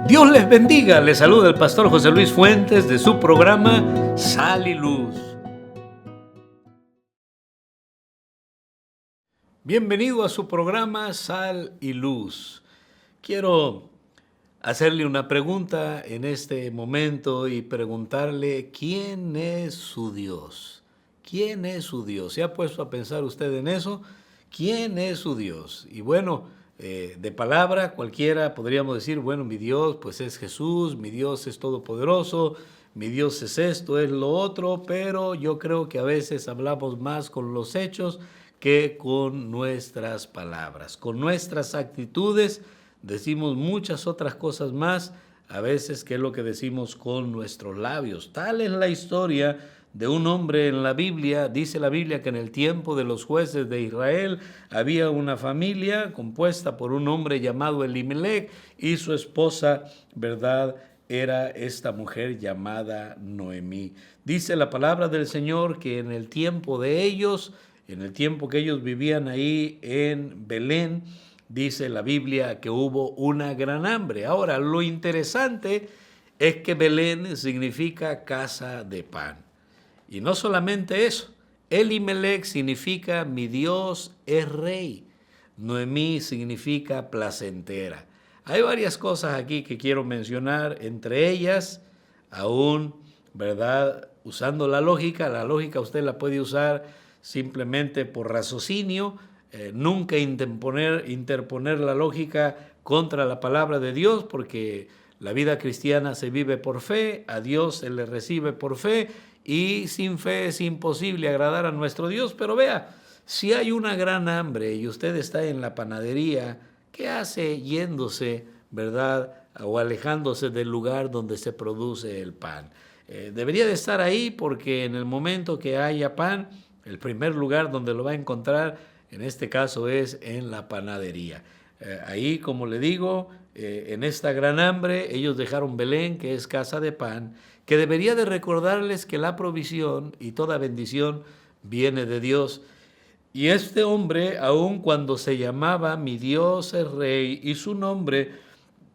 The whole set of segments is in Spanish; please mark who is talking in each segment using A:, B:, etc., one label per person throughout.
A: Dios les bendiga, les saluda el pastor José Luis Fuentes de su programa Sal y Luz. Bienvenido a su programa Sal y Luz. Quiero hacerle una pregunta en este momento y preguntarle ¿quién es su Dios? ¿Quién es su Dios? ¿Se ha puesto a pensar usted en eso? ¿Quién es su Dios? Y bueno, de palabra cualquiera podríamos decir, bueno, mi Dios pues es Jesús, mi Dios es todopoderoso, mi Dios es esto, es lo otro, pero yo creo que a veces hablamos más con los hechos que con nuestras palabras. Con nuestras actitudes decimos muchas otras cosas más, a veces que es lo que decimos con nuestros labios. Tal es la historia de un hombre en la Biblia. Dice la Biblia que en el tiempo de los jueces de Israel había una familia compuesta por un hombre llamado Elimelec y su esposa, ¿verdad?, era esta mujer llamada Noemí. Dice la palabra del Señor que en el tiempo de ellos, en el tiempo que ellos vivían ahí en Belén, dice la Biblia que hubo una gran hambre. Ahora, lo interesante es que Belén significa casa de pan. Y no solamente eso, Elimelec significa mi Dios es rey. Noemí significa placentera. Hay varias cosas aquí que quiero mencionar, entre ellas, aún, ¿verdad? Usando la lógica usted la puede usar simplemente por raciocinio, nunca interponer la lógica contra la palabra de Dios, porque la vida cristiana se vive por fe, a Dios se le recibe por fe, y sin fe es imposible agradar a nuestro Dios. Pero vea, si hay una gran hambre y usted está en la panadería, ¿qué hace yéndose, verdad, o alejándose del lugar donde se produce el pan? Debería de estar ahí, porque en el momento que haya pan, el primer lugar donde lo va a encontrar, en este caso, es en la panadería. Ahí, como le digo, en esta gran hambre, ellos dejaron Belén, que es casa de pan, que debería de recordarles que la provisión y toda bendición viene de Dios. Y este hombre, aun cuando se llamaba mi Dios es rey, y su nombre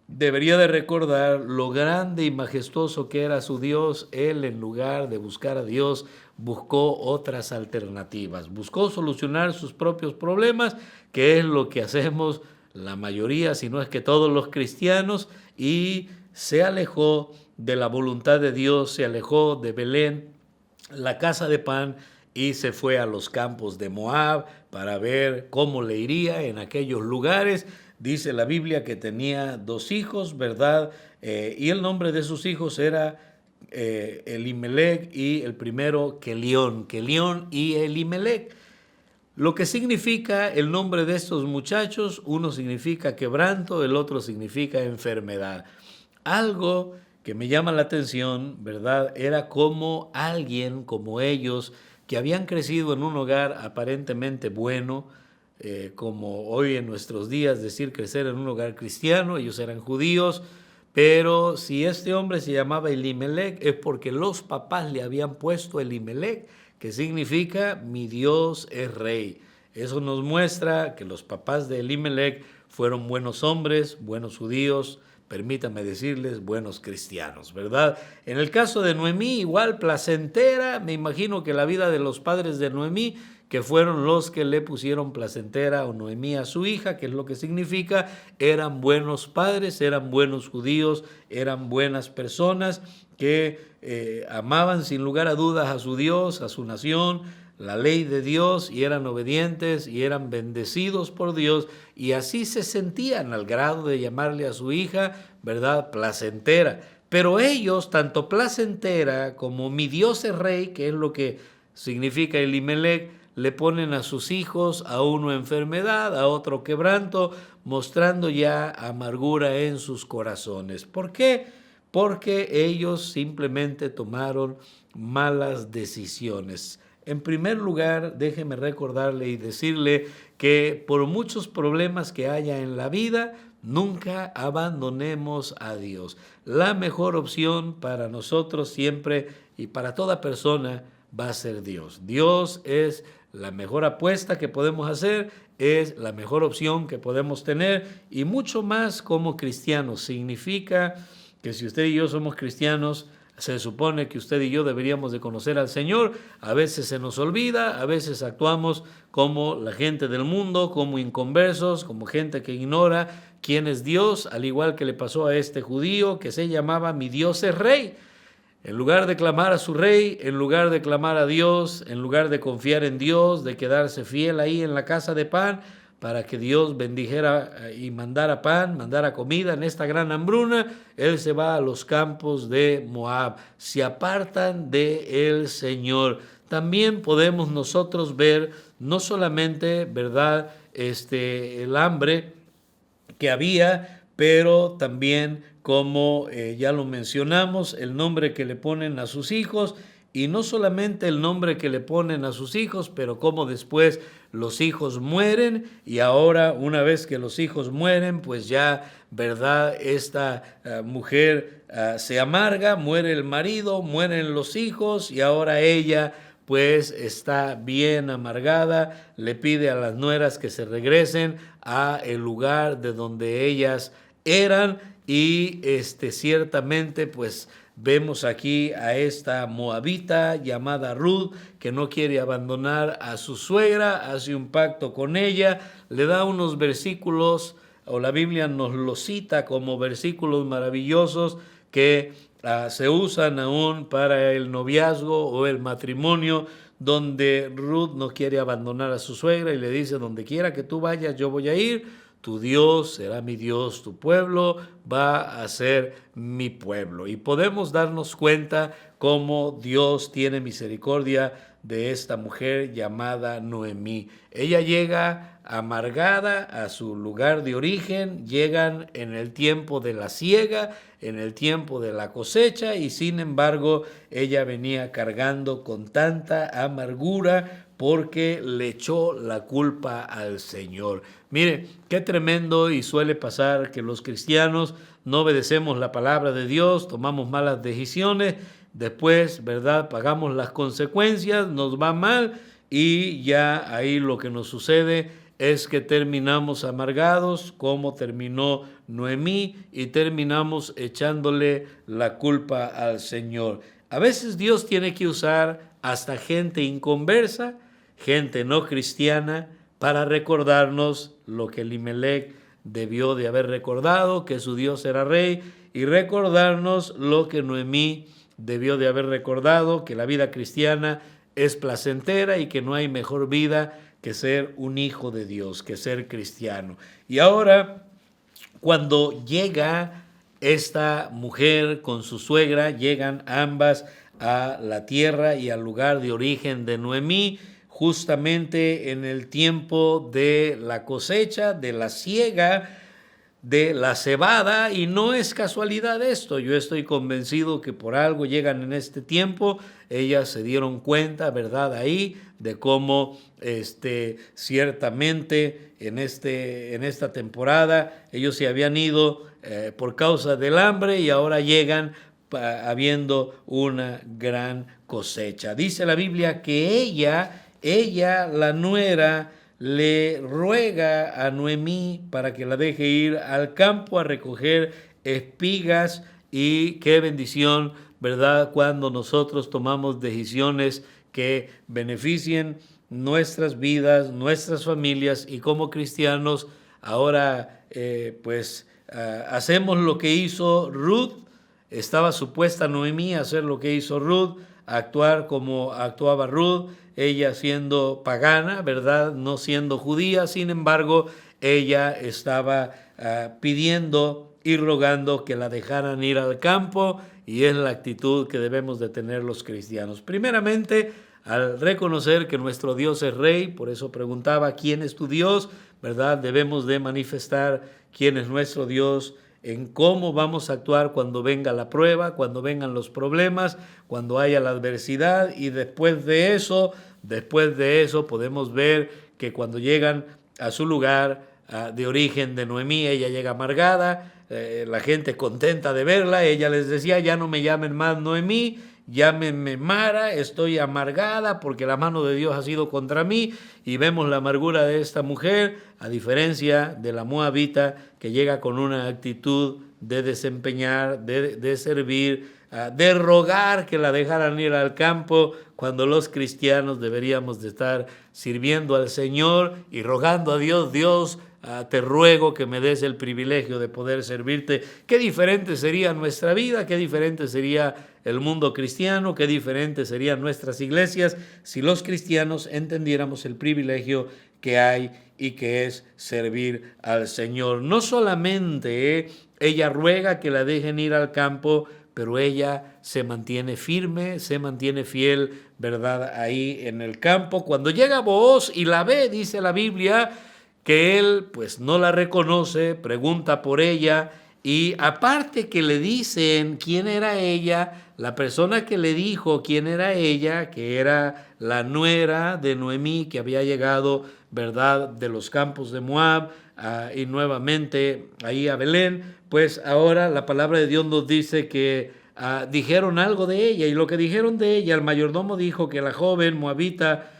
A: debería de recordar lo grande y majestuoso que era su Dios, él, en lugar de buscar a Dios, buscó otras alternativas, buscó solucionar sus propios problemas, que es lo que hacemos la mayoría, si no es que todos los cristianos, y se alejó de la voluntad de Dios, se alejó de Belén, la casa de pan, y se fue a los campos de Moab para ver cómo le iría en aquellos lugares. Dice la Biblia que tenía 2 hijos, ¿verdad? Y el nombre de sus hijos era Elimelec, y el primero Kelión y Elimelec. Lo que significa el nombre de estos muchachos, uno significa quebranto, el otro significa enfermedad. Algo que me llama la atención, ¿verdad?, era como alguien como ellos, que habían crecido en un hogar aparentemente bueno, como hoy en nuestros días decir crecer en un hogar cristiano. Ellos eran judíos, pero si este hombre se llamaba Elimelec es porque los papás le habían puesto Elimelec, que significa mi Dios es rey. Eso nos muestra que los papás de Elimelec fueron buenos hombres, buenos judíos, permítame decirles, buenos cristianos, ¿verdad? En el caso de Noemí, igual placentera. Me imagino que la vida de los padres de Noemí, que fueron los que le pusieron placentera o Noemí a su hija, que es lo que significa, eran buenos padres, eran buenos judíos, eran buenas personas que amaban sin lugar a dudas a su Dios, a su nación, la ley de Dios, y eran obedientes y eran bendecidos por Dios, y así se sentían al grado de llamarle a su hija, ¿verdad?, placentera. Pero ellos, tanto placentera como mi Dios es rey, que es lo que significa Elimelec, le ponen a sus hijos, a uno enfermedad, a otro quebranto, mostrando ya amargura en sus corazones. ¿Por qué? Porque ellos simplemente tomaron malas decisiones. En primer lugar, déjeme recordarle y decirle que por muchos problemas que haya en la vida, nunca abandonemos a Dios. La mejor opción para nosotros siempre y para toda persona va a ser Dios. Dios es la mejor apuesta que podemos hacer, es la mejor opción que podemos tener, y mucho más como cristianos. Significa que si usted y yo somos cristianos, se supone que usted y yo deberíamos de conocer al Señor. A veces se nos olvida, a veces actuamos como la gente del mundo, como inconversos, como gente que ignora quién es Dios, al igual que le pasó a este judío que se llamaba Mi Dios es Rey. En lugar de clamar a su rey, en lugar de clamar a Dios, en lugar de confiar en Dios, de quedarse fiel ahí en la casa de pan, para que Dios bendijera y mandara pan, mandara comida en esta gran hambruna, él se va a los campos de Moab. Se apartan del Señor. También podemos nosotros ver no solamente, ¿verdad?, el hambre que había, pero también, como ya lo mencionamos, el nombre que le ponen a sus hijos, y no solamente el nombre que le ponen a sus hijos, pero cómo después los hijos mueren, y ahora una vez que los hijos mueren, pues ya, ¿verdad?, esta mujer se amarga, muere el marido, mueren los hijos, y ahora ella pues está bien amargada, le pide a las nueras que se regresen a el lugar de donde ellas eran, y ciertamente pues vemos aquí a esta moabita llamada Ruth, que no quiere abandonar a su suegra, hace un pacto con ella, le da unos versículos, o la Biblia nos los cita como versículos maravillosos que se usan aún para el noviazgo o el matrimonio, donde Ruth no quiere abandonar a su suegra y le dice: donde quiera que tú vayas, yo voy a ir. Tu Dios será mi Dios, tu pueblo va a ser mi pueblo. Y podemos darnos cuenta cómo Dios tiene misericordia de esta mujer llamada Noemí. Ella llega amargada a su lugar de origen, llegan en el tiempo de la siega, en el tiempo de la cosecha, y sin embargo ella venía cargando con tanta amargura porque le echó la culpa al Señor. Mire, qué tremendo, y suele pasar que los cristianos no obedecemos la palabra de Dios, tomamos malas decisiones, después, ¿verdad?, pagamos las consecuencias, nos va mal, y ya ahí lo que nos sucede es que terminamos amargados, como terminó Noemí, y terminamos echándole la culpa al Señor. A veces Dios tiene que usar hasta gente inconversa, gente no cristiana, para recordarnos lo que Elimelec debió de haber recordado, que su Dios era rey, y recordarnos lo que Noemí debió de haber recordado, que la vida cristiana es placentera y que no hay mejor vida que ser un hijo de Dios, que ser cristiano. Y ahora, cuando llega esta mujer con su suegra, llegan ambas a la tierra y al lugar de origen de Noemí, justamente en el tiempo de la cosecha, de la siega, de la cebada, y no es casualidad esto. Yo estoy convencido que por algo llegan en este tiempo. Ellas se dieron cuenta, ¿verdad?, ahí de cómo ciertamente en esta temporada ellos se habían ido por causa del hambre, y ahora llegan habiendo una gran cosecha. Dice la Biblia que ella, la nuera, le ruega a Noemí para que la deje ir al campo a recoger espigas. Y qué bendición, ¿verdad?, cuando nosotros tomamos decisiones que beneficien nuestras vidas, nuestras familias, y como cristianos ahora hacemos lo que hizo Ruth. Estaba supuesta Noemí a hacer lo que hizo Ruth, a actuar como actuaba Ruth, ella siendo pagana, ¿verdad?, no siendo judía. Sin embargo, ella estaba pidiendo y rogando que la dejaran ir al campo, y es la actitud que debemos de tener los cristianos. Primeramente, al reconocer que nuestro Dios es Rey, por eso preguntaba, ¿quién es tu Dios?, ¿verdad? Debemos de manifestar quién es nuestro Dios en cómo vamos a actuar cuando venga la prueba, cuando vengan los problemas, cuando haya la adversidad. Y después de eso podemos ver que cuando llegan a su lugar de origen de Noemí, ella llega amargada, la gente contenta de verla. Ella les decía: ya no me llamen más Noemí, llámenme Mara, estoy amargada porque la mano de Dios ha sido contra mí. Y vemos la amargura de esta mujer, a diferencia de la moabita, que llega con una actitud de desempeñar, de servir, de rogar que la dejaran ir al campo, cuando los cristianos deberíamos de estar sirviendo al Señor y rogando a Dios: Dios, te ruego que me des el privilegio de poder servirte. Qué diferente sería nuestra vida, qué diferente sería el mundo cristiano, qué diferente serían nuestras iglesias si los cristianos entendiéramos el privilegio que hay y que es servir al Señor. No solamente ella ruega que la dejen ir al campo, pero ella se mantiene firme, se mantiene fiel, ¿verdad? Ahí en el campo. Cuando llega Booz y la ve, dice la Biblia, que él pues no la reconoce, pregunta por ella, y aparte que le dicen quién era ella, la persona que le dijo quién era ella, que era la nuera de Noemí, que había llegado, ¿verdad?, de los campos de Moab, y nuevamente ahí a Belén, pues ahora la palabra de Dios nos dice que dijeron algo de ella, y lo que dijeron de ella, el mayordomo dijo que la joven moabita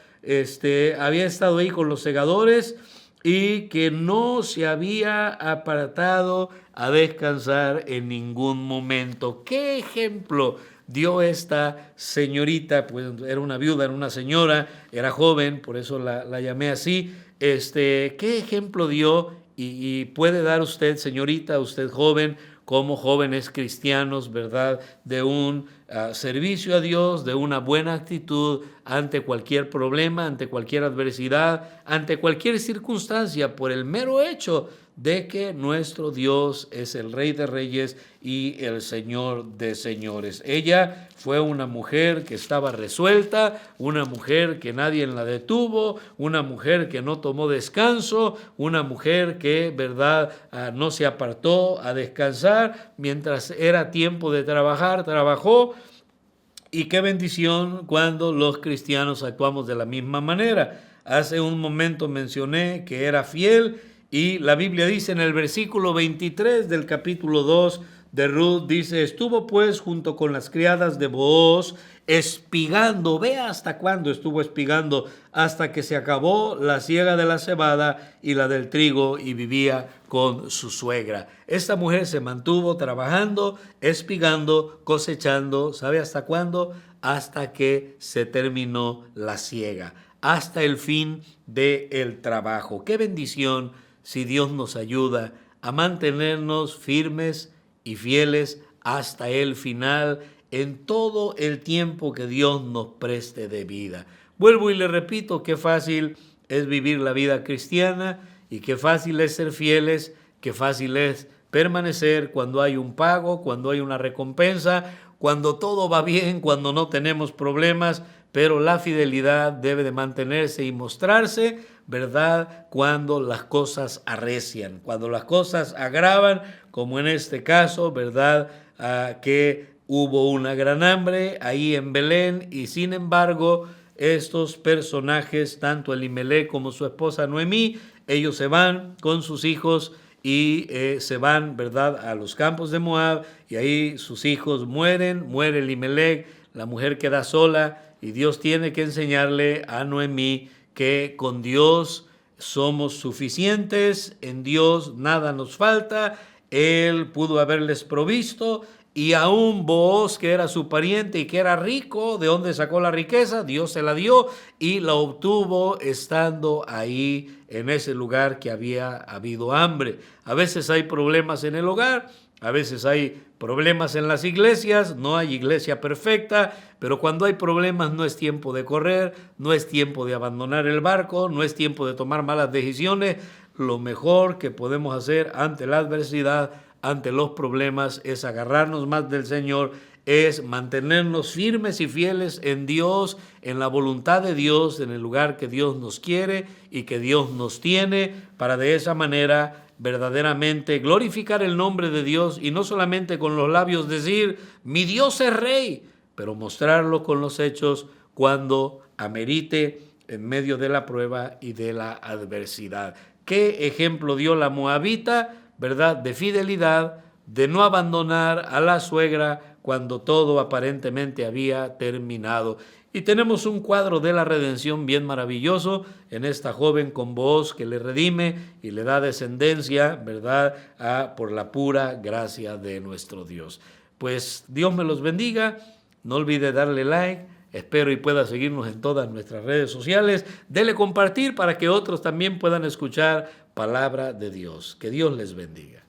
A: había estado ahí con los segadores y que no se había apartado a descansar en ningún momento. ¿Qué ejemplo dio esta señorita? Pues era una viuda, era una señora, era joven, por eso la llamé así. ¿Qué ejemplo dio? Y puede dar usted, señorita, usted joven, como jóvenes cristianos, ¿verdad?, de un servicio a Dios, de una buena actitud ante cualquier problema, ante cualquier adversidad, ante cualquier circunstancia, por el mero hecho de que nuestro Dios es el Rey de Reyes y el Señor de Señores. Ella fue una mujer que estaba resuelta, una mujer que nadie la detuvo, una mujer que no tomó descanso, una mujer que, ¿verdad?, no se apartó a descansar. Mientras era tiempo de trabajar, trabajó. Y qué bendición cuando los cristianos actuamos de la misma manera. Hace un momento mencioné que era fiel, y la Biblia dice en el versículo 23 del capítulo 2 de Ruth, dice: estuvo pues junto con las criadas de Booz espigando. Vea hasta cuándo estuvo espigando: hasta que se acabó la siega de la cebada y la del trigo, y vivía con su suegra. Esta mujer se mantuvo trabajando, espigando, cosechando. ¿Sabe hasta cuándo? Hasta que se terminó la siega, hasta el fin del trabajo. Qué bendición si Dios nos ayuda a mantenernos firmes y fieles hasta el final, en todo el tiempo que Dios nos preste de vida. Vuelvo y le repito, qué fácil es vivir la vida cristiana, y qué fácil es ser fieles, qué fácil es permanecer cuando hay un pago, cuando hay una recompensa, cuando todo va bien, cuando no tenemos problemas. Pero la fidelidad debe de mantenerse y mostrarse, ¿verdad?, cuando las cosas arrecian, cuando las cosas agravan, como en este caso, ¿verdad?, que hubo una gran hambre ahí en Belén, y sin embargo estos personajes, tanto Elimelec como su esposa Noemí, ellos se van con sus hijos y se van, ¿verdad?, a los campos de Moab, y ahí sus hijos mueren, muere Elimelec, la mujer queda sola, y Dios tiene que enseñarle a Noemí que con Dios somos suficientes, en Dios nada nos falta. Él pudo haberles provisto, y aún Booz, que era su pariente y que era rico, ¿de dónde sacó la riqueza? Dios se la dio, y la obtuvo estando ahí en ese lugar que había habido hambre. A veces hay problemas en el hogar, a veces hay problemas en las iglesias, no hay iglesia perfecta, pero cuando hay problemas no es tiempo de correr, no es tiempo de abandonar el barco, no es tiempo de tomar malas decisiones. Lo mejor que podemos hacer ante la adversidad, ante los problemas, es agarrarnos más del Señor, es mantenernos firmes y fieles en Dios, en la voluntad de Dios, en el lugar que Dios nos quiere y que Dios nos tiene, para de esa manera verdaderamente glorificar el nombre de Dios, y no solamente con los labios decir mi Dios es rey, pero mostrarlo con los hechos cuando amerite, en medio de la prueba y de la adversidad. ¿Qué ejemplo dio la moabita, verdad, de fidelidad, de no abandonar a la suegra cuando todo aparentemente había terminado. Y tenemos un cuadro de la redención bien maravilloso en esta joven con Booz que le redime y le da descendencia, ¿verdad?, por la pura gracia de nuestro Dios. Pues Dios me los bendiga. No olvide darle like. Espero y pueda seguirnos en todas nuestras redes sociales. Dele compartir para que otros también puedan escuchar palabra de Dios. Que Dios les bendiga.